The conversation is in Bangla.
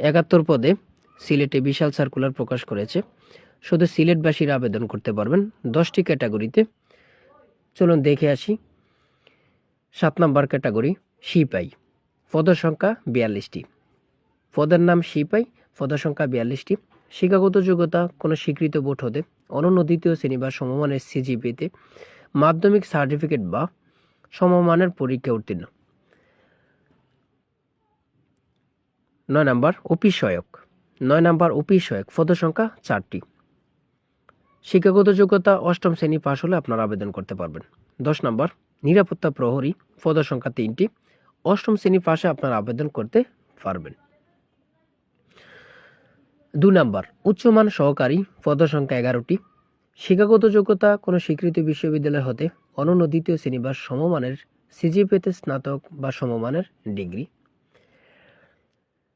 71 পদে সিলেটে বিশাল সার্কুলার প্রকাশ করেছে। শুধু সিলেটবাসীরা আবেদন করতে পারবেন 10টি ক্যাটাগরিতে। চলুন দেখে আসি। 7 নম্বর ক্যাটাগরি সিপাই, পদের সংখ্যা 42টি। পদের নাম সিপাই, পদের সংখ্যা 42টি। শিক্ষাগত যোগ্যতা কোনো স্বীকৃত বোর্ড হতে অনন্য দ্বিতীয় শ্রেণী বা সমমানের সিজিপিতে মাধ্যমিক সার্টিফিকেট বা সমমানের পরীক্ষা উত্তীর্ণ। 9 নম্বর অফিস সহায়ক, 9 নম্বর অফিস সহায়ক, পদের সংখ্যা 4টি। শিক্ষাগত যোগ্যতা 8ম শ্রেণী পাশ হলে আপনারা আবেদন করতে পারবেন। 10 নম্বর নিরাপত্তা প্রহরী, পদের সংখ্যা 3টি। 8ম শ্রেণী পাশে আপনারা আবেদন করতে পারবেন। 2 নম্বর উচ্চমান সহকারী, পদের সংখ্যা 11টি। শিক্ষাগত যোগ্যতা কোনো স্বীকৃত বিশ্ববিদ্যালয় হতে অনন্য দ্বিতীয় শ্রেণী বা সমমানের সিজিপিএতে স্নাতক বা সমমানের ডিগ্রি